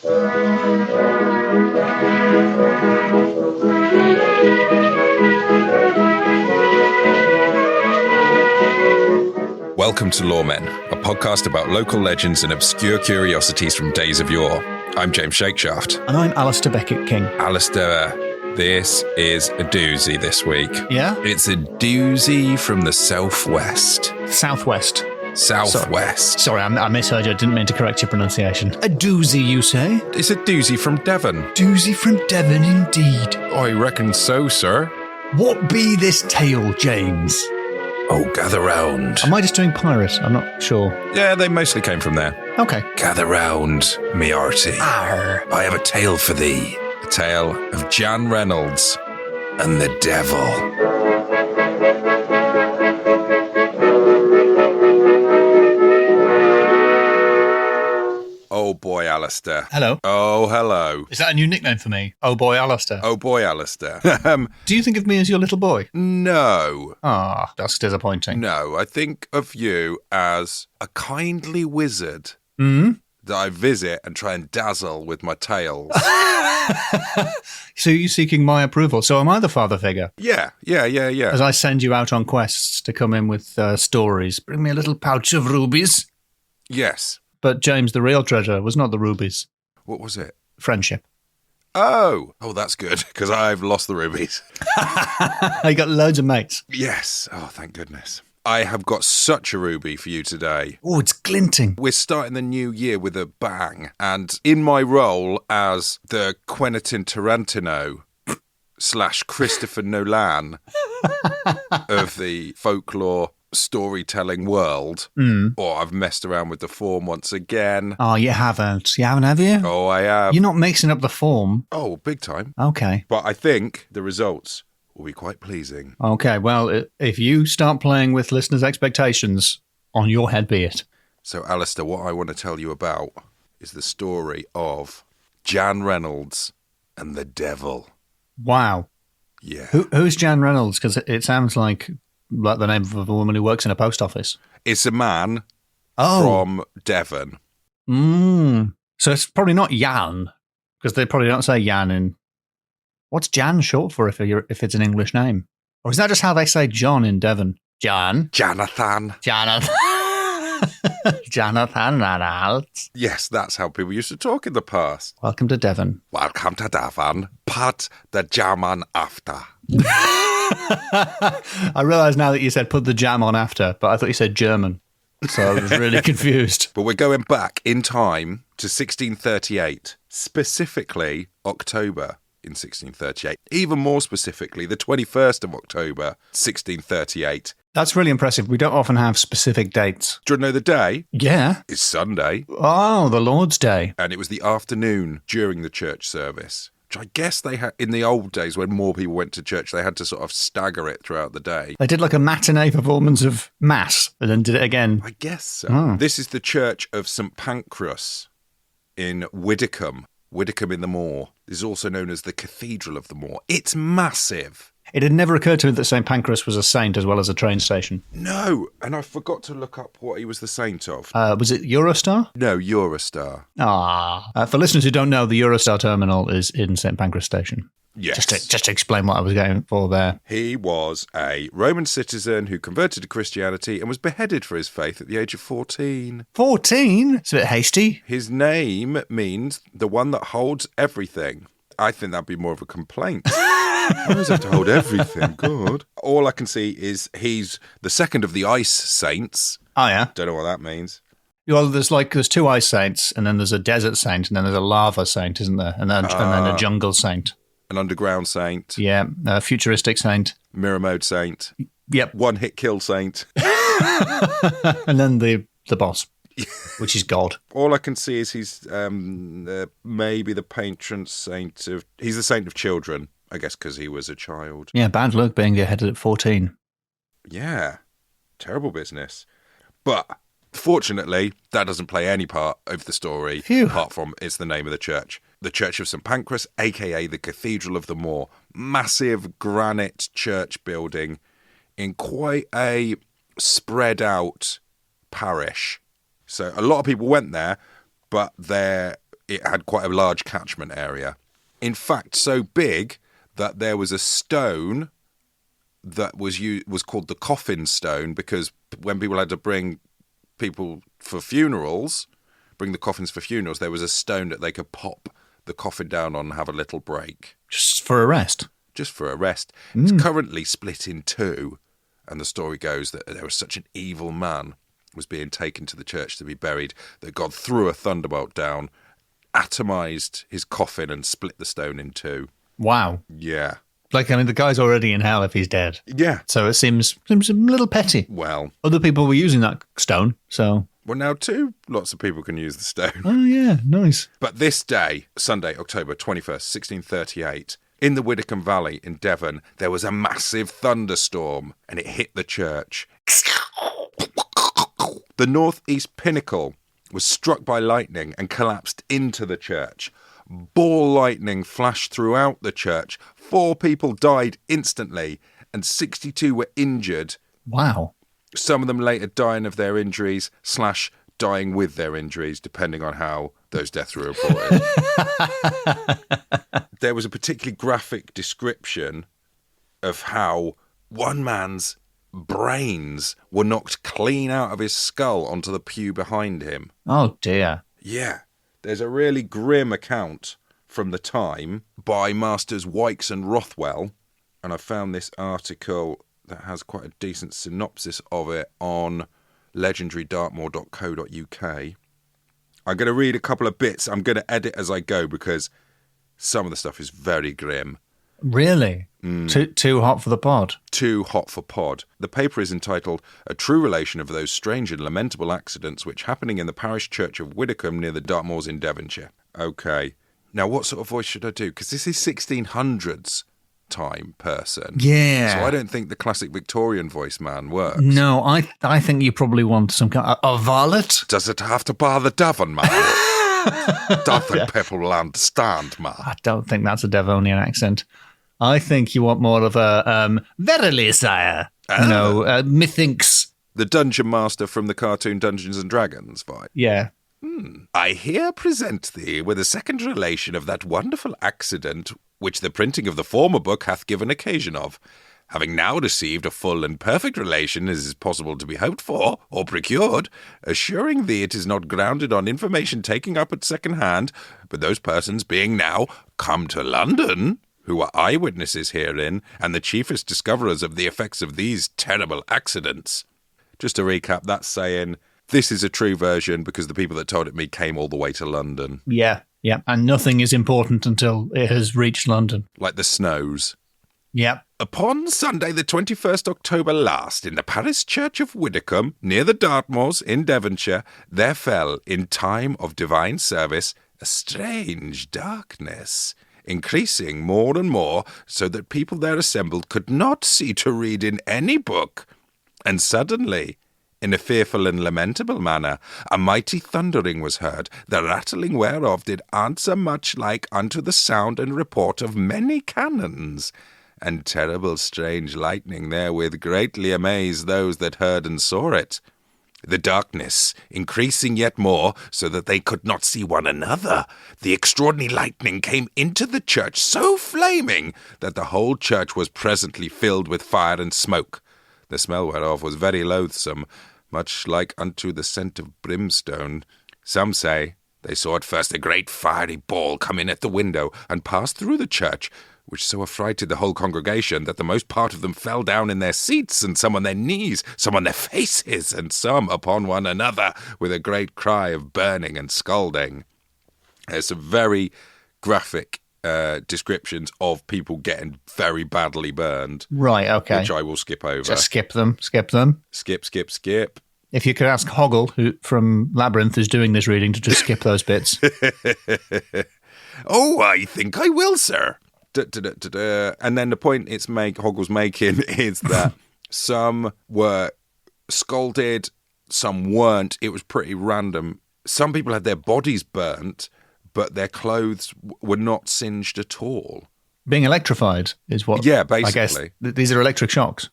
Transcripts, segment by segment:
Welcome to Loremen, a podcast about local legends and obscure curiosities from days of yore. I'm James Shakeshaft. And I'm Alasdair Beckett-King. Alasdair, this is a doozy this week. Yeah? It's a doozy from the southwest. Southwest. Southwest. Sorry, I misheard you. I didn't mean to correct your pronunciation. A doozy, you say? It's a doozy from Devon. Doozy from Devon, indeed. I reckon so, sir. What be this tale, James? Oh, gather round. Am I just doing pirate? I'm not sure. Yeah, they mostly came from there. Okay. Gather round, me arty. Arr. I have a tale for thee. The tale of Jan Reynolds and the devil. Oh boy, Alasdair. Hello. Oh, hello. Is that a new nickname for me? Oh boy, Alasdair. Oh boy, Alasdair. Do you think of me as your little boy? No. Ah, that's disappointing. No, I think of you as a kindly wizard Hmm? that I visit and try and dazzle with my tales. So you're seeking my approval. So am I the father figure? Yeah. As I send you out on quests to come in with stories. Bring me a little pouch of rubies. Yes. But James, the real treasure was not the rubies. What was it? Friendship. Oh, that's good, because I've lost the rubies. I got loads of mates. Yes. Oh, thank goodness. I have got such a ruby for you today. Oh, it's glinting. We're starting the new year with a bang, and in my role as the Quenetin Taratantino / Christopher Nolan of the folklore storytelling world, or I've messed around with the form once again. Oh, you haven't. You haven't, have you? Oh, I have. You're not mixing up the form. Oh, big time. Okay. But I think the results will be quite pleasing. Okay, well, if you start playing with listeners' expectations, on your head be it. So, Alasdair, what I want to tell you about is the story of Jan Reynolds and the devil. Wow. Yeah. Who's Jan Reynolds? Because it sounds like the name of a woman who works in a post office. It's a man from Devon. So it's probably not Jan, because they probably don't say Jan in... What's Jan short for if it's an English name? Or is that just how they say John in Devon? Jan? Jonathan. Jonathan Reynolds. Yes, that's how people used to talk in the past. Welcome to Devon. Welcome to Devon. Put the jam on after. I realise now that you said put the jam on after, but I thought you said German. So I was really confused. But we're going back in time to 1638, specifically October in 1638. Even more specifically, the 21st of October, 1638. That's really impressive. We don't often have specific dates. Do you know the day? Yeah. It's Sunday. Oh, the Lord's Day. And it was the afternoon during the church service, which I guess they had in the old days when more people went to church, they had to sort of stagger it throughout the day. They did like a matinee performance of Mass and then did it again. I guess so. Oh. This is the church of St Pancras in Widecombe-in-the-Moor. This is also known as the Cathedral of the Moor. It's massive. It had never occurred to me that St Pancras was a saint as well as a train station. No, and I forgot to look up what he was the saint of. Was it Eurostar? No, Eurostar. For listeners who don't know, the Eurostar terminal is in St Pancras Station. Yes. Just to explain what I was going for there. He was a Roman citizen who converted to Christianity and was beheaded for his faith at the age of 14. 14? It's a bit hasty. His name means the one that holds everything. I think that'd be more of a complaint. I always have to hold everything, God. All I can see is he's the second of the ice saints. Oh, yeah? Don't know what that means. Well, there's two ice saints, and then there's a desert saint, and then there's a lava saint, isn't there? And then a jungle saint. An underground saint. Yeah, a futuristic saint. Mirror mode saint. Yep. One hit kill saint. And then the boss, which is God. All I can see is he's maybe the patron saint of... He's the saint of children, I guess, because he was a child. Yeah, bad luck being beheaded at 14. Yeah, terrible business. But fortunately, that doesn't play any part of the story, apart from it's the name of the church. The Church of St Pancras, a.k.a. the Cathedral of the Moor. Massive granite church building in quite a spread out parish. So a lot of people went there, but their it had quite a large catchment area. In fact, so big that there was a stone that was called the coffin stone, because when people had to bring people for funerals, bring the coffins for funerals, there was a stone that they could pop the coffin down on and have a little break. Just for a rest? Just for a rest. It's currently split in two, and the story goes that there was such an evil man was being taken to the church to be buried that God threw a thunderbolt down, atomized his coffin and split the stone in two. Wow. Yeah. Like, I mean, the guy's already in hell if he's dead. Yeah. So it seems a little petty. Well. Other people were using that stone, so... Well, now too, lots of people can use the stone. Oh, yeah, nice. But this day, Sunday, October 21st, 1638, in the Widecombe Valley in Devon, there was a massive thunderstorm, and it hit the church. The northeast pinnacle was struck by lightning and collapsed into the church. Ball lightning flashed throughout the church. 4 people died instantly, and 62 were injured. Wow. Some of them later dying of their injuries / dying with their injuries, depending on how those deaths were reported. There was a particularly graphic description of how one man's brains were knocked clean out of his skull onto the pew behind him. Oh, dear. Yeah. There's a really grim account from the time by Masters Wykes and Rothwell, and I found this article that has quite a decent synopsis of it on legendarydartmoor.co.uk. I'm going to read a couple of bits. I'm going to edit as I go because some of the stuff is very grim. Really? Too hot for the pod? Too hot for pod. The paper is entitled A True Relation of Those Strange and Lamentable Accidents Which Happening in the Parish Church of Widecombe near the Dartmoors in Devonshire. Okay. Now, what sort of voice should I do? Because this is 1600s time person. Yeah. So I don't think the classic Victorian voice man works. No, I think you probably want some kind of... A varlet? Does it have to bar the Devon, man? Don't think people will understand, man. I don't think that's a Devonian accent. I think you want more of a, verily, sire. Methinks. The dungeon master from the cartoon Dungeons and Dragons vibe. Yeah. I here present thee with a second relation of that wonderful accident which the printing of the former book hath given occasion of. Having now received a full and perfect relation as is possible to be hoped for, or procured, assuring thee it is not grounded on information taken up at second hand, but those persons being now come to London, who are eyewitnesses herein, and the chiefest discoverers of the effects of these terrible accidents. Just to recap, that's saying, this is a true version because the people that told it me came all the way to London. Yeah, and nothing is important until it has reached London. Like the snows. Yep. Upon Sunday the 21st October last, in the parish church of Widecombe, near the Dartmoors in Devonshire, there fell, in time of divine service, a strange darkness, increasing more and more, so that people there assembled could not see to read in any book. And suddenly, in a fearful and lamentable manner, a mighty thundering was heard, the rattling whereof did answer much like unto the sound and report of many cannons. And terrible strange lightning therewith greatly amazed those that heard and saw it. The darkness increasing yet more, so that they could not see one another, the extraordinary lightning came into the church so flaming that the whole church was presently filled with fire and smoke, the smell whereof was very loathsome, much like unto the scent of brimstone. Some say they saw at first a great fiery ball come in at the window and pass through the church, which so affrighted the whole congregation that the most part of them fell down in their seats, and some on their knees, some on their faces, and some upon one another, with a great cry of burning and scalding. There's some very graphic descriptions of people getting very badly burned. Right, okay. Which I will skip over. Just skip them. Skip. If you could ask Hoggle, who from Labyrinth is doing this reading, to just skip those bits. Oh, I think I will, sir. And then the point Hoggle's making is that some were scalded, some weren't. It was pretty random. Some people had their bodies burnt, but their clothes were not singed at all. Being electrified is what... Yeah, basically. I guess these are electric shocks.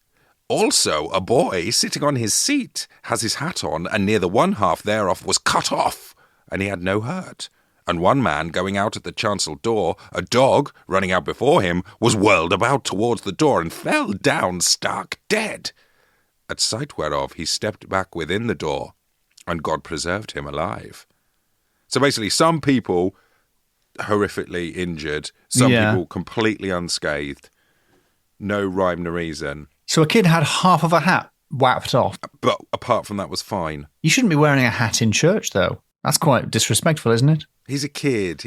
Also, a boy sitting on his seat has his hat on, and near the one half thereof was cut off, and he had no hurt. and one man going out at the chancel door, a dog, running out before him, was whirled about towards the door and fell down stark dead. At sight whereof he stepped back within the door, and God preserved him alive. So basically, some people horrifically injured, some people completely unscathed, no rhyme nor reason. So a kid had half of a hat whapped off. But apart from that, was fine. You shouldn't be wearing a hat in church, though. That's quite disrespectful, isn't it? He's a kid.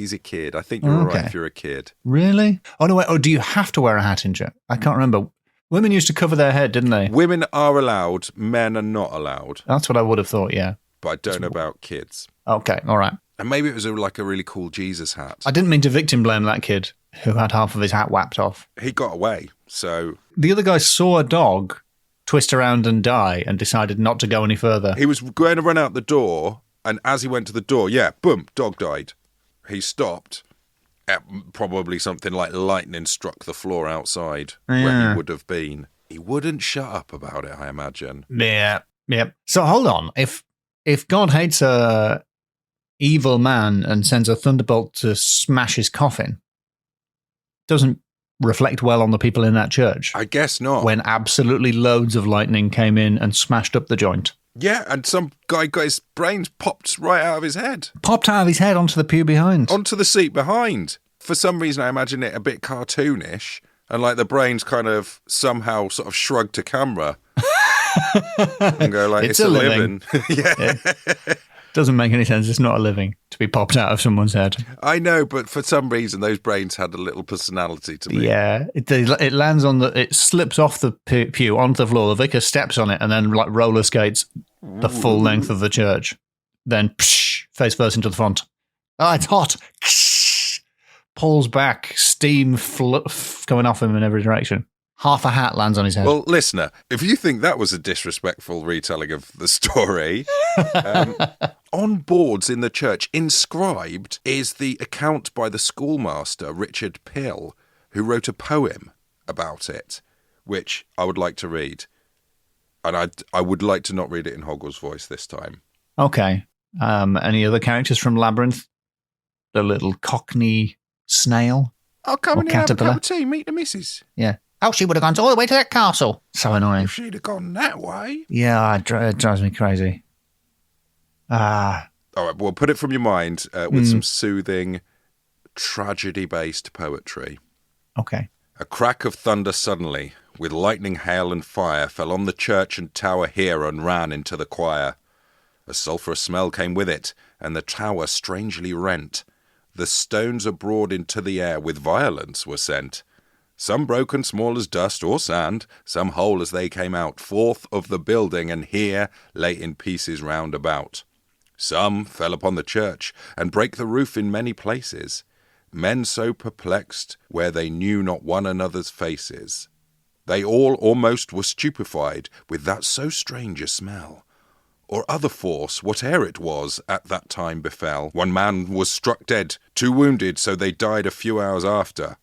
I think you're all right if you're a kid. Really? Oh, no, wait. Oh, do you have to wear a hat in church? I can't remember. Women used to cover their head, didn't they? Women are allowed. Men are not allowed. That's what I would have thought, yeah. But I don't know about kids. Okay, all right. And maybe it was like a really cool Jesus hat. I didn't mean to victim blame that kid who had half of his hat whapped off. He got away, so... The other guy saw a dog twist around and die and decided not to go any further. He was going to run out the door, and as he went to the door, boom, dog died. He stopped. Probably something like lightning struck the floor outside where he would have been. He wouldn't shut up about it, I imagine. Yeah. So hold on. If God hates a evil man and sends a thunderbolt to smash his coffin, doesn't reflect well on the people in that church. I guess not. When absolutely loads of lightning came in and smashed up the joint. Yeah, and some guy got his brains popped right out of his head. Popped out of his head onto the pew behind. Onto the seat behind. For some reason, I imagine it a bit cartoonish, and like the brains kind of somehow sort of shrug to camera. And go like, it's a living. Yeah. Doesn't make any sense. It's not a living to be popped out of someone's head. I know, but for some reason, those brains had a little personality to me. Yeah, it lands on it slips off the pew onto the floor. The vicar steps on it and then like roller skates the full length of the church. Then face first into the front. Oh, it's hot. Pulls back, steam going off him in every direction. Half a hat lands on his head. Well, listener, if you think that was a disrespectful retelling of the story, on boards in the church, inscribed, is the account by the schoolmaster, Richard Pill, who wrote a poem about it, which I would like to read. And I would like to not read it in Hogwarts voice this time. Okay. Any other characters from Labyrinth? The little cockney snail? I'll come in and have a cup of tea, meet the missus. Yeah. Oh, she would have gone all the way to that castle. So annoying. If she'd have gone that way. Yeah, it drives me crazy. All right, well, put it from your mind with some soothing, tragedy-based poetry. Okay. A crack of thunder suddenly, with lightning, hail, and fire, fell on the church and tower here and ran into the choir. A sulphurous smell came with it, and the tower strangely rent. The stones abroad into the air with violence were sent. Some broken small as dust or sand, some whole as they came out, forth of the building, and here lay in pieces round about. Some fell upon the church, and brake the roof in many places. Men so perplexed, where they knew not one another's faces. They all almost were stupefied with that so strange a smell. Or other force, whate'er it was, at that time befell. One man was struck dead, 2 wounded, so they died a few hours after.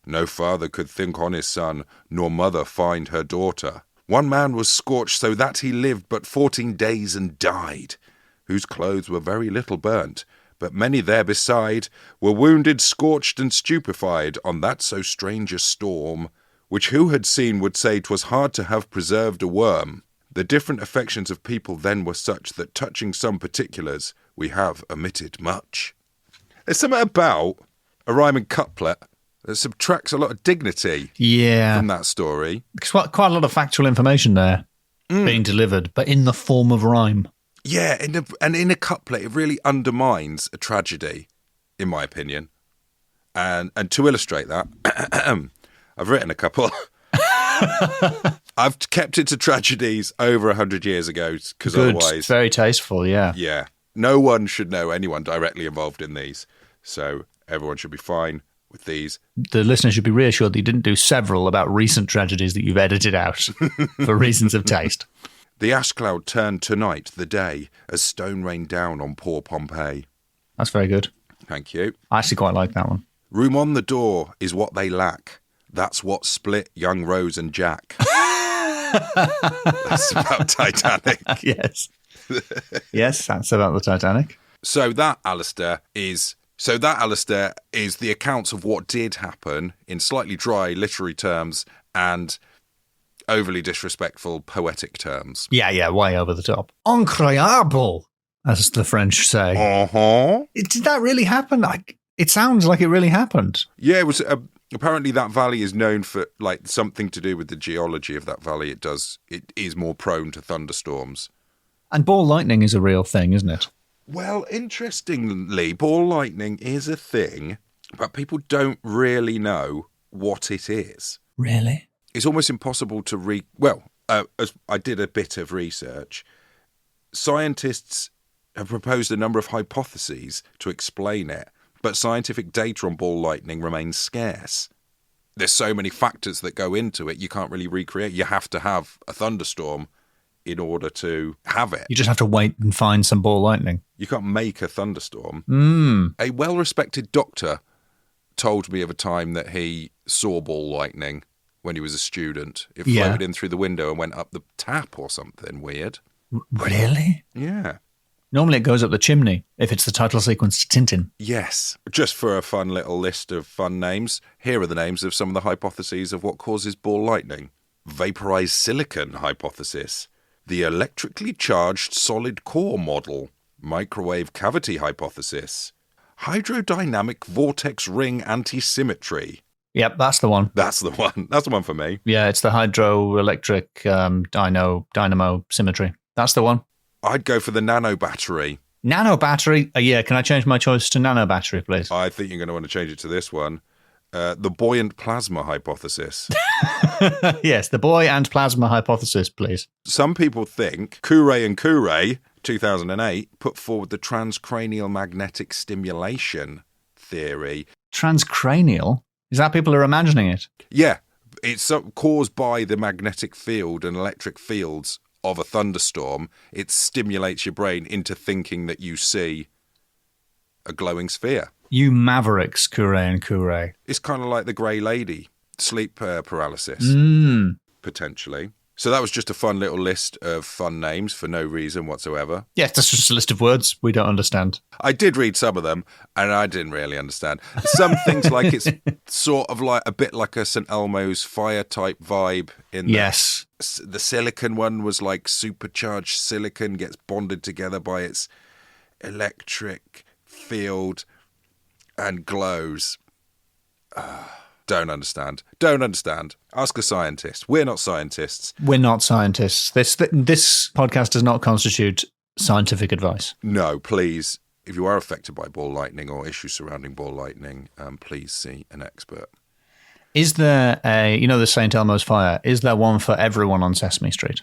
No father could think on his son, nor mother find her daughter. One man was scorched so that he lived but 14 days and died, whose clothes were very little burnt, but many there beside were wounded, scorched, and stupefied on that so strange a storm, which who had seen would say 'twas hard to have preserved a worm. The different affections of people then were such that touching some particulars we have omitted much. There's something about a rhyming couplet that subtracts a lot of dignity from that story. It's quite a lot of factual information there being delivered, but in the form of rhyme. Yeah, in a couplet, it really undermines a tragedy, in my opinion. And to illustrate that, I've written a couple. I've kept it to tragedies over 100 years ago, because otherwise... It's very tasteful, yeah. Yeah. No one should know anyone directly involved in these, so everyone should be fine with these. The listener should be reassured that you didn't do several about recent tragedies that you've edited out for reasons of taste. The ash cloud turned to night, the day, as stone rained down on poor Pompeii. That's very good. Thank you. I actually quite like that one. Room on the door is what they lack. That's what split young Rose and Jack. That's about Titanic. Yes. Yes, that's about the Titanic. So that, Alasdair, is So that, Alasdair, is the accounts of what did happen in slightly dry literary terms and overly disrespectful poetic terms. Yeah, way over the top. Incroyable, as the French say. Uh-huh. Did that really happen? It sounds like it really happened. Yeah, it was... apparently that valley is known for like something to do with the geology of that valley. It is more prone to thunderstorms. And ball lightning is a real thing, isn't it? Well, interestingly, ball lightning is a thing, but people don't really know what it is. Really? It's almost impossible to as I did a bit of research, scientists have proposed a number of hypotheses to explain it, but scientific data on ball lightning remains scarce. There's so many factors that go into it, you can't really recreate. You have to have a thunderstorm in order to have it. You just have to wait and find some ball lightning. You can't make a thunderstorm. Mm. A well-respected doctor told me of a time that he saw ball lightning when he was a student. It floated in through the window and went up the tap or something weird. Really? Yeah. Normally it goes up the chimney, if it's the title sequence to Tintin. Yes. Just for a fun little list of fun names, here are the names of some of the hypotheses of what causes ball lightning. Vaporized silicon hypothesis. The electrically charged solid core model. Microwave cavity hypothesis. Hydrodynamic vortex ring antisymmetry. Yep, that's the one. That's the one. That's the one for me. Yeah, it's the hydroelectric dynamo symmetry. That's the one. I'd go for the nano battery. Nano battery? Yeah, can I change my choice to nano battery, please? I think you're going to want to change it to this one. The buoyant plasma hypothesis. Yes, the buoy and plasma hypothesis, please. Some people think Courret and Courret, 2008, put forward the transcranial magnetic stimulation theory. Transcranial? Is that people are imagining it? Yeah, it's caused by the magnetic field and electric fields of a thunderstorm. It stimulates your brain into thinking that you see a glowing sphere. You mavericks, Courret and Courret. It's kind of like the Grey Lady, sleep paralysis, potentially. So that was just a fun little list of fun names for no reason whatsoever. Yes, that's just a list of words we don't understand. I did read some of them, and I didn't really understand. Some things like it's sort of like a bit like a St. Elmo's fire type vibe. Yes. The silicon one was like supercharged silicon gets bonded together by its electric field and glows. Don't understand. Ask a scientist. We're not scientists. We're not scientists. This podcast does not constitute scientific advice. No, please. If you are affected by ball lightning or issues surrounding ball lightning, please see an expert. Is there the St. Elmo's fire, is there one for everyone on Sesame Street?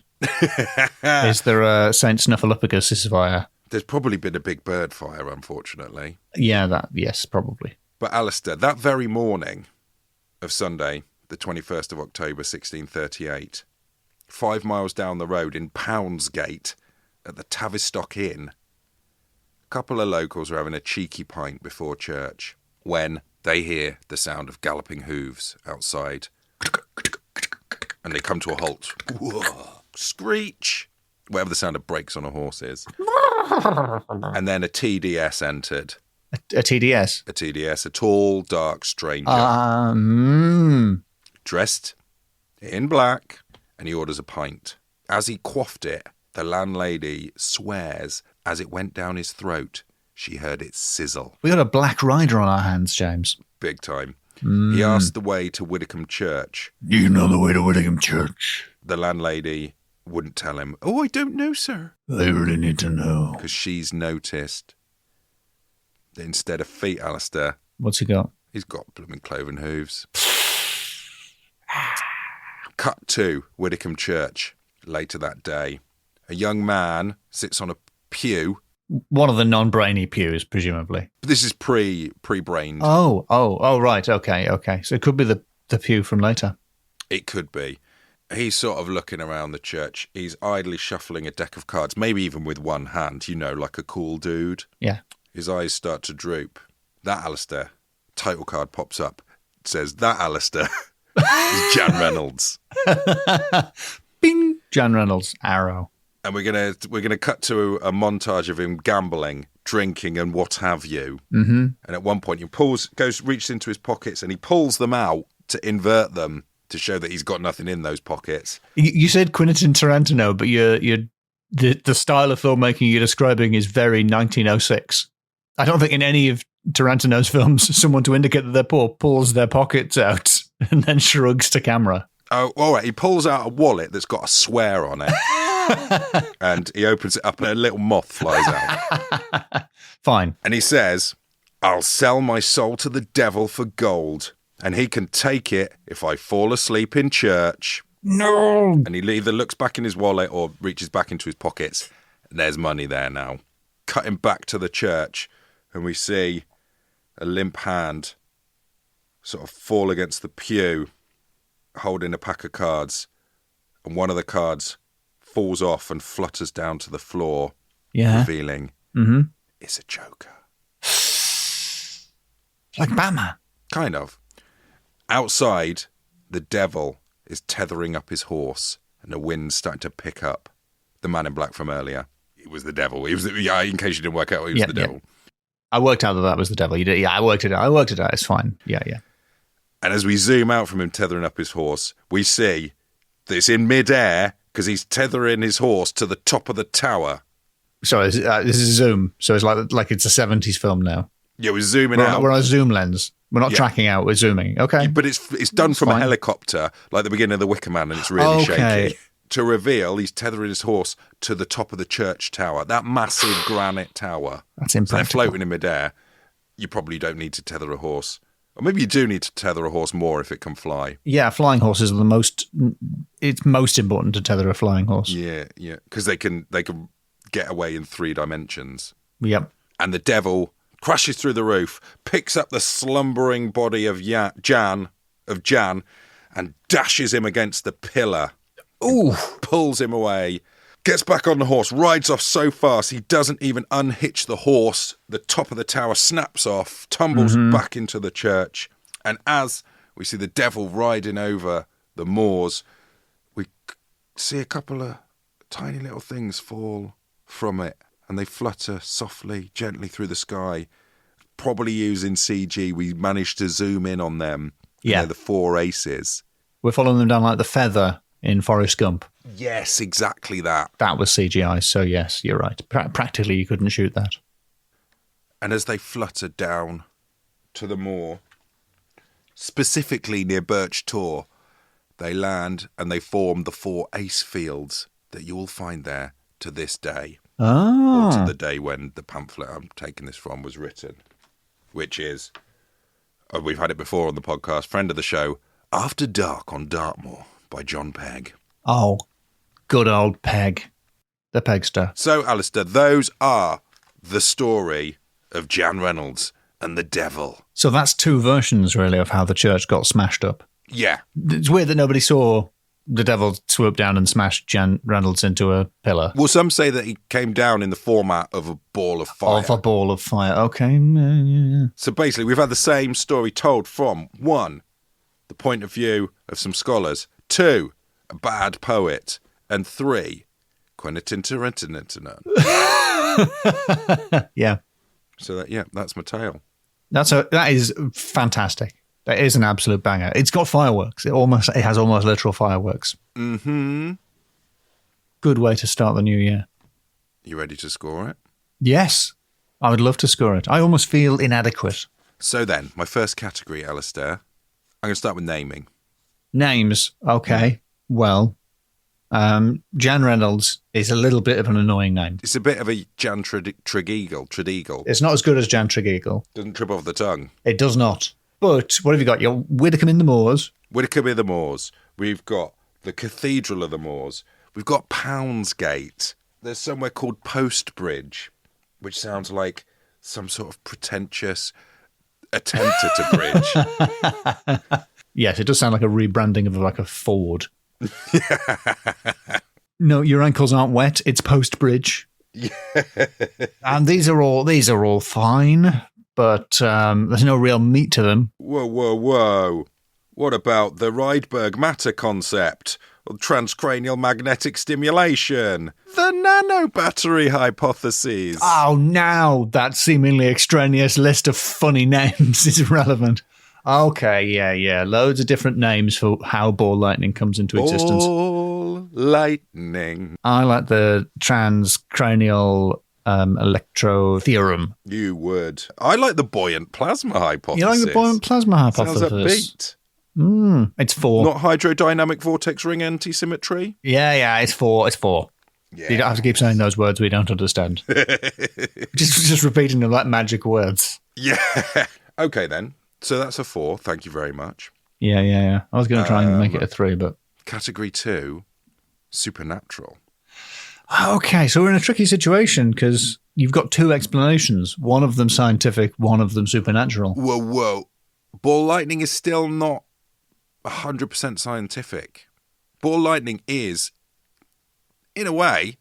Is there a St. Snuffleupagus fire? There's probably been a Big Bird fire, unfortunately. Yeah, yes, probably. But Alasdair, that very morning of Sunday, the 21st of October, 1638, 5 miles down the road in Poundsgate at the Tavistock Inn, a couple of locals are having a cheeky pint before church when they hear the sound of galloping hooves outside and they come to a halt. Screech! Whatever the sound of brakes on a horse is. And then a TDS entered. A TDS? A TDS, a tall, dark stranger. Dressed in black, and he orders a pint. As he quaffed it, the landlady swears as it went down his throat, she heard it sizzle. We got a black rider on our hands, James. Big time. He asked the way to Widecombe Church. Do you know the way to Widecombe Church? The landlady wouldn't tell him. Oh, I don't know, sir. I really need to know. Because she's noticed that instead of feet, Alasdair. What's he got? He's got blooming cloven hooves. Cut to Widecombe Church later that day. A young man sits on a pew. One of the non-brainy pews, presumably. This is pre-brained. Oh, right. Okay. So it could be the pew from later. It could be. He's sort of looking around the church. He's idly shuffling a deck of cards, maybe even with one hand, like a cool dude. Yeah. His eyes start to droop. That Alasdair. Title card pops up. It says, that Alasdair is Jan Reynolds. Bing! Jan Reynolds. Arrow. And we're gonna cut to a montage of him gambling, drinking, and what have you. Mm-hmm. And at one point, he reaches into his pockets, and he pulls them out to invert them to show that he's got nothing in those pockets. You said Quenetin Taratantino, but the style of filmmaking you're describing is very 1906. I don't think in any of Tarantino's films, someone to indicate that they're poor pulls their pockets out and then shrugs to camera. Oh, all right. He pulls out a wallet that's got a swear on it. And he opens it up and a little moth flies out. Fine. And he says, I'll sell my soul to the devil for gold, and he can take it if I fall asleep in church. No. And he either looks back in his wallet or reaches back into his pockets, and there's money there now. Cutting back to the church, and we see a limp hand sort of fall against the pew, holding a pack of cards, and one of the cards falls off and flutters down to the floor, revealing it's a joker. Like Batman. Kind of. Outside, the devil is tethering up his horse, and the wind's starting to pick up. The man in black from earlier, it was the devil. He was, in case you didn't work out, he was the devil. I worked out that was the devil. You did, I worked it out. It's fine. Yeah. And as we zoom out from him tethering up his horse, we see that it's in midair because he's tethering his horse to the top of the tower. Sorry, this is zoom. So it's like it's a 70s film now. Yeah, we're zooming out. We're on a zoom lens. We're not tracking out. We're zooming. Okay. But it's done from a helicopter, like the beginning of The Wicker Man, and it's really shaky. To reveal he's tethering his horse to the top of the church tower, that massive granite tower. That's So impractical. they're floating in midair. You probably don't need to tether a horse. Or maybe you do need to tether a horse more if it can fly. Yeah, flying horses are it's most important to tether a flying horse. Yeah, because they can get away in 3 dimensions. Yep. And the devil crashes through the roof, picks up the slumbering body of Jan, and dashes him against the pillar. Ooh. Pulls him away, gets back on the horse, rides off so fast he doesn't even unhitch the horse. The top of the tower snaps off, tumbles back into the church. And as we see the devil riding over the moors, we see a couple of tiny little things fall from it, and they flutter softly, gently through the sky. Probably using CG, we managed to zoom in on them. Yeah. They're the 4 aces. We're following them down like the feather in Forrest Gump. Yes, exactly that. That was CGI, so yes, you're right. Practically, you couldn't shoot that. And as they flutter down to the moor, specifically near Birch Tor, they land and they form the 4 ace fields that you will find there to this day. Oh. Or to the day when the pamphlet I'm taking this from was written, which is, we've had it before on the podcast, friend of the show, After Dark on Dartmoor by John Pegg. Oh, good old Pegg. The Pegster. So, Alasdair, those are the story of Jan Reynolds and the devil. So that's 2 versions, really, of how the church got smashed up. Yeah. It's weird that nobody saw the devil swoop down and smash Jan Reynolds into a pillar. Well, some say that he came down in the format of a ball of fire. Of a ball of fire. Okay. Yeah. So basically, we've had the same story told from 1, the point of view of some scholars, 2, a bad poet, and 3, Quenetin Taratantino. Yeah. So that's my tale. That is fantastic. That is an absolute banger. It's got fireworks. It has almost literal fireworks. Mm-hmm. Good way to start the new year. You ready to score it? Yes. I would love to score it. I almost feel inadequate. So then, my first category, Alasdair, I'm going to start with naming. Names. Okay. Well, Jan Reynolds is a little bit of an annoying name. It's a bit of a Jan Tregeagle. It's not as good as Jan Tregeagle. Doesn't trip over the tongue. It does not. But what have you got? Your Widecombe-in-the-Moors. Widecombe-in-the-Moors. We've got the Cathedral of the Moors. We've got Poundsgate. There's somewhere called Postbridge, which sounds like some sort of pretentious attempt at a bridge. Yes, it does sound like a rebranding of like a Ford. No, your ankles aren't wet. It's Postbridge. Yeah. And these are all fine, but there's no real meat to them. Whoa. What about the Rydberg matter concept? Transcranial magnetic stimulation. The nanobattery hypotheses. Oh, now that seemingly extraneous list of funny names is relevant. Okay, yeah. Loads of different names for how ball lightning comes into existence. Ball lightning. I like the transcranial electro theorem. You would. I like the buoyant plasma hypothesis. You like the buoyant plasma hypothesis? Sounds upbeat. It's 4. Not hydrodynamic vortex ring antisymmetry? Yeah, it's 4. Yeah. You don't have to keep saying those words we don't understand. just repeating them like magic words. Yeah. Okay, then. So that's a 4. Thank you very much. Yeah. I was going to try and make it a 3, but... Category 2, supernatural. Okay, so we're in a tricky situation because you've got 2 explanations. One of them scientific, one of them supernatural. Whoa. Ball lightning is still not 100% scientific. Ball lightning is, in a way,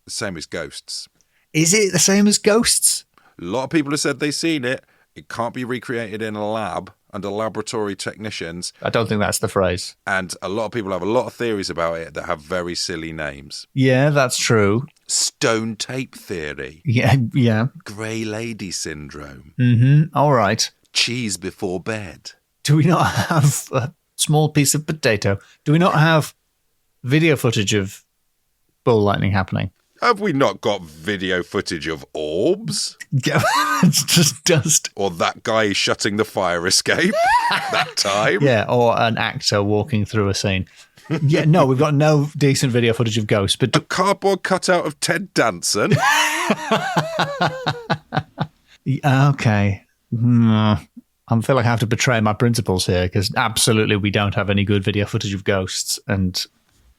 the same as ghosts. Is it the same as ghosts? A lot of people have said they've seen it. It can't be recreated in a lab under laboratory technicians. I don't think that's the phrase. And a lot of people have a lot of theories about it that have very silly names. Yeah, that's true. Stone tape theory. Yeah. Grey lady syndrome. Mm-hmm. All right. Cheese before bed. Do we not have a small piece of potato? Do we not have video footage of ball lightning happening? Have we not got video footage of orbs? Yeah, it's just dust. Or that guy shutting the fire escape that time? Yeah, or an actor walking through a scene. Yeah, no, we've got no decent video footage of ghosts. But a cardboard cutout of Ted Danson? Okay. I feel like I have to betray my principles here because absolutely we don't have any good video footage of ghosts. And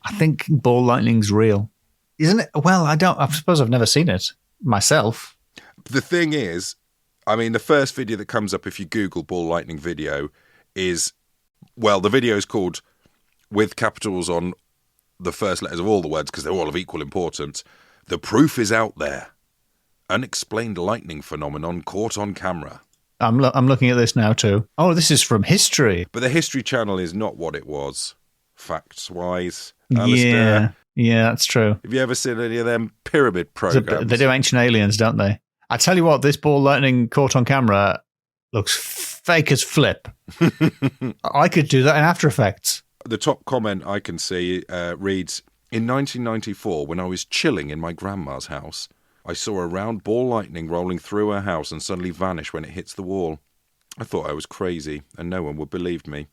I think ball lightning's real. Isn't it? Well, I suppose I've never seen it myself. The thing is, I mean, the first video that comes up if you Google ball lightning video is, well, the video is called, with capitals on the first letters of all the words because they're all of equal importance, "The proof is out there. Unexplained lightning phenomenon caught on camera." I'm looking at this now too. Oh, this is from History. But the History Channel is not what it was, facts-wise. Alasdair. Yeah, that's true. Have you ever seen any of them pyramid programs? They do Ancient Aliens, don't they? I tell you what, this ball lightning caught on camera looks fake as flip. I could do that in After Effects. The top comment I can see reads, "In 1994, when I was chilling in my grandma's house, I saw a round ball lightning rolling through her house and suddenly vanish when it hits the wall. I thought I was crazy and no one would believe me.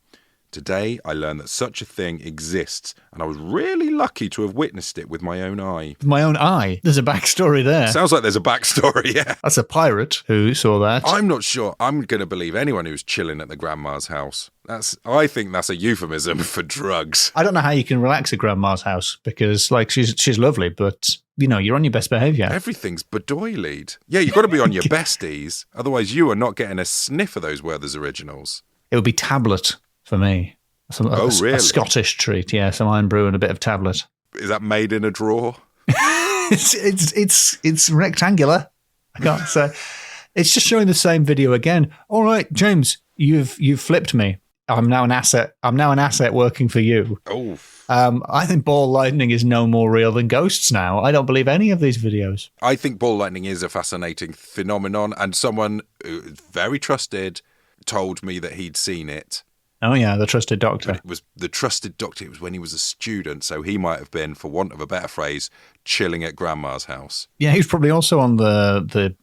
Today, I learned that such a thing exists, and I was really lucky to have witnessed it with my own eye." My own eye? There's a backstory there. Sounds like there's a backstory, yeah. That's a pirate who saw that. I'm not sure. I'm going to believe anyone who's chilling at the grandma's house. I think that's a euphemism for drugs. I don't know how you can relax at grandma's house because, like, she's lovely, but, you know, you're on your best behaviour. Everything's bedoilied. Yeah, you've got to be on your besties. Otherwise, you are not getting a sniff of those Werther's originals. It would be tablet. For me. Really? A Scottish treat, yeah. Some iron brew and a bit of tablet. Is that made in a drawer? It's rectangular. I can't say. It's just showing the same video again. All right, James, you've flipped me. I'm now an asset. I'm now an asset working for you. Oh. I think ball lightning is no more real than ghosts now. I don't believe any of these videos. I think ball lightning is a fascinating phenomenon, and someone very trusted told me that he'd seen it. Oh, yeah, the trusted doctor. But it was the trusted doctor. It was when he was a student, so he might have been, for want of a better phrase, chilling at grandma's house. Yeah, he was probably also on the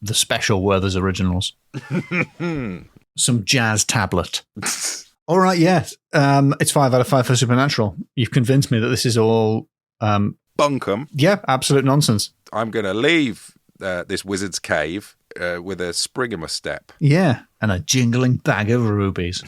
special Werther's originals. Some jazz tablet. All right, yes. It's 5 out of 5 for Supernatural. You've convinced me that this is all... bunkum. Yeah, absolute nonsense. I'm going to leave this wizard's cave with a spring in my step. Yeah, and a jingling bag of rubies.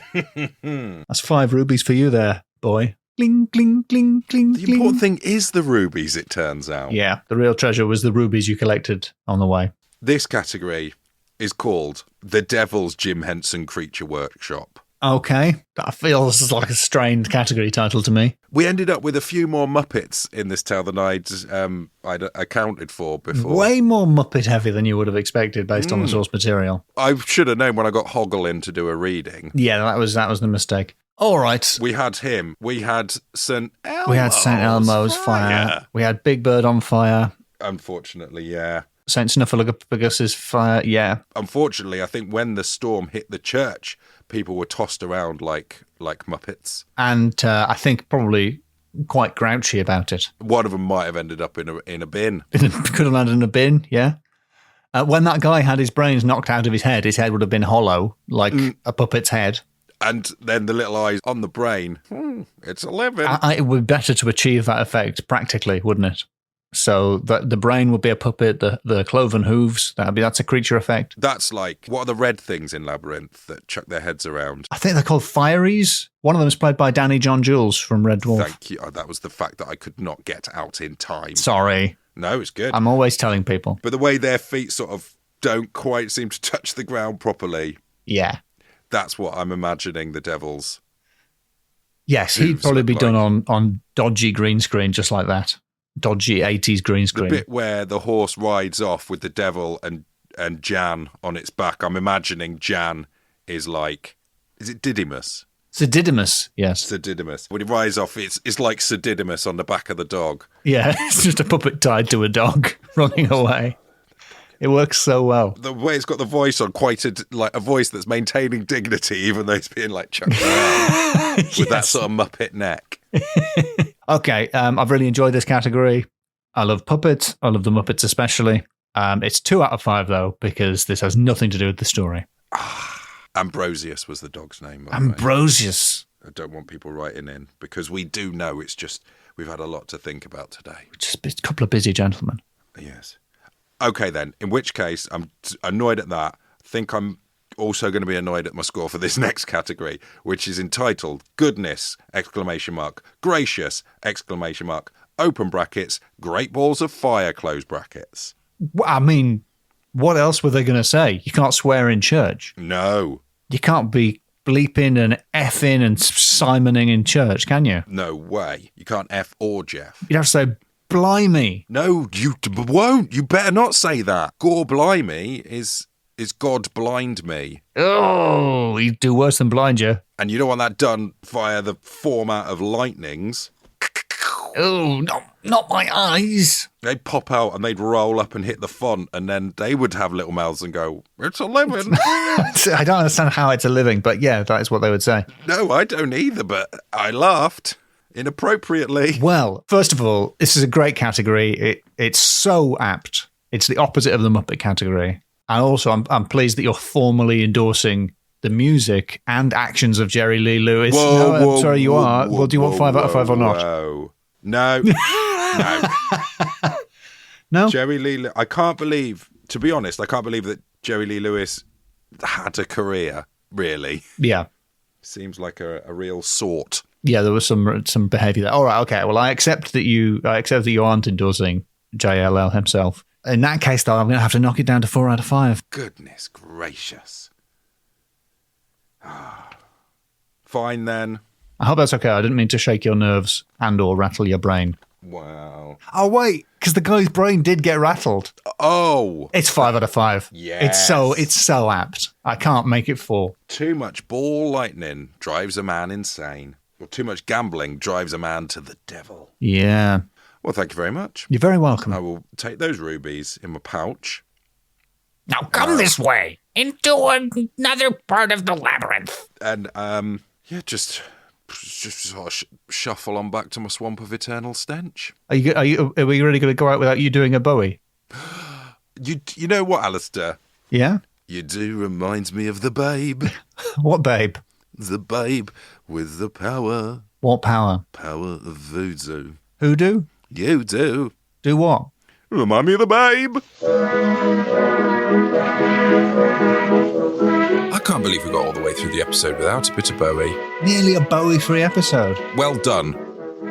That's 5 rubies for you there, boy. Cling, cling, cling, cling, The important thing is the rubies, it turns out. Yeah, the real treasure was the rubies you collected on the way. This category is called The Devil's Jim Henson Creature Workshop. Okay, that feels like a strange category title to me. We ended up with a few more Muppets in this tale than I'd accounted for before. Way more Muppet heavy than you would have expected based on the source material. I should have known when I got Hoggle in to do a reading. Yeah, that was the mistake. All right. We had him. We had St. Elmo's. We had St. Elmo's fire. We had Big Bird on fire. Unfortunately, yeah. St. Snuffleupagus' fire, yeah. Unfortunately, I think when the storm hit the church, people were tossed around like Muppets. And I think probably quite grouchy about it. One of them might have ended up in a bin. Could have landed in a bin, yeah. When that guy had his brains knocked out of his head would have been hollow, like a puppet's head. And then the little eyes on the brain. It's 11. It would be better to achieve that effect practically, wouldn't it? So the brain would be a puppet, the cloven hooves, that's a creature effect. That's like, what are the red things in Labyrinth that chuck their heads around? I think they're called Fireys. One of them is played by Danny John Jules from Red Dwarf. Thank you. Oh, that was the fact that I could not get out in time. Sorry. No, it's good. I'm always telling people. But the way their feet sort of don't quite seem to touch the ground properly. Yeah. That's what I'm imagining the devil's. Yes, he'd probably be done on dodgy green screen just like that. Dodgy 80s green screen. The bit where the horse rides off with the devil and Jan on its back, I'm imagining Jan is like, is it Didymus? Sir Didymus, yes. Sir Didymus. When he rides off, it's like Sir Didymus on the back of the dog. Yeah, it's just a puppet tied to a dog running away. It works so well. The way it's got the voice on, quite a voice that's maintaining dignity, even though it's being like chucked around with that sort of Muppet neck. Okay, I've really enjoyed this category. I love puppets. I love the Muppets especially. It's 2 out of 5 though, because this has nothing to do with the story. Ambrosius was the dog's name. Ambrosius. I don't want people writing in because we do know it's just we've had a lot to think about today. Just a couple of busy gentlemen. Yes. Okay then. In which case, I'm annoyed at that. I think I'm also going to be annoyed at my score for this next category, which is entitled Goodness! ! Gracious! ! Open brackets, Great Balls of Fire, close brackets. I mean, what else were they going to say? You can't swear in church. No. You can't be bleeping and effing and simoning in church, can you? No way. You can't F or Jeff. You'd have to say, blimey. No, you won't. You better not say that. Gore blimey is God blind me. Oh, he'd do worse than blind you. And you don't want that done via the format of lightnings. Oh, not my eyes. They'd pop out and they'd roll up and hit the font, and then they would have little mouths and go, it's 11. I don't understand how it's a living, but yeah, that is what they would say. No, I don't either, but I laughed inappropriately. Well, first of all, this is a great category. It's so apt. It's the opposite of the Muppet category. And also, I'm pleased that you're formally endorsing the music and actions of Jerry Lee Lewis. Whoa, I'm sorry, you are. Whoa, well, do you want 5 out of 5 or not? No. No? Jerry Lee, I can't believe, to be honest, that Jerry Lee Lewis had a career, really. Yeah. Seems like a real sort. Yeah, there was some behaviour there. All right, okay. Well, I accept that you aren't endorsing JLL himself. In that case, though, I'm going to have to knock it down to 4 out of 5. Goodness gracious. Fine, then. I hope that's okay. I didn't mean to shake your nerves and or rattle your brain. Wow. Oh, wait, because the guy's brain did get rattled. Oh. It's 5 out of 5. Yes. It's so apt. I can't make it 4. Too much ball lightning drives a man insane. Or too much gambling drives a man to the devil. Yeah. Well, thank you very much. You're very welcome. I will take those rubies in my pouch. Now come this way, into another part of the labyrinth. And, just sort of shuffle on back to my swamp of eternal stench. Are we really going to go out without you doing a Bowie? You know what, Alasdair? Yeah? You do remind me of the babe. What babe? The babe with the power. What power? Power of voodoo. Who do? You do. Do what? Remind me of the babe. I can't believe we got all the way through the episode without a bit of Bowie. Nearly a Bowie-free episode. Well done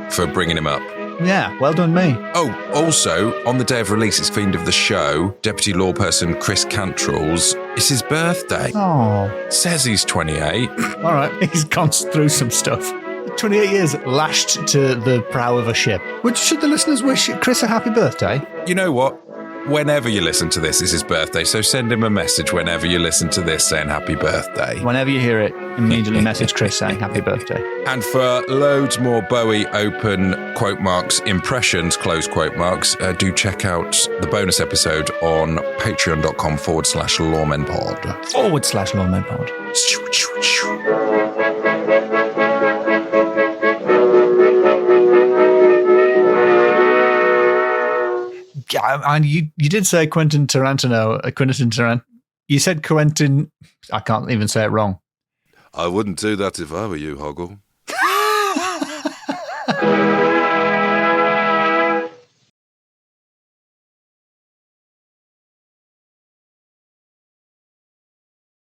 for bringing him up. Yeah, well done me. Oh, also, on the day of release, it's Fiend of the Show, Deputy Lawperson Chris Cantrell's. It's his birthday. Oh. Says he's 28. All right, he's gone through some stuff. 28 years lashed to the prow of a ship. Should the listeners wish Chris a happy birthday? You know what? whenever you listen to this is his birthday, so send him a message whenever you listen to this saying happy birthday. Whenever you hear it, immediately message Chris saying happy birthday. And for loads more Bowie open quote marks impressions, close quote marks, do check out the bonus episode on patreon.com/loremenpod. /loremenpod. And you did say Quenetin Taratantino. You said Quentin. I can't even say it wrong. I wouldn't do that if I were you, Hoggle.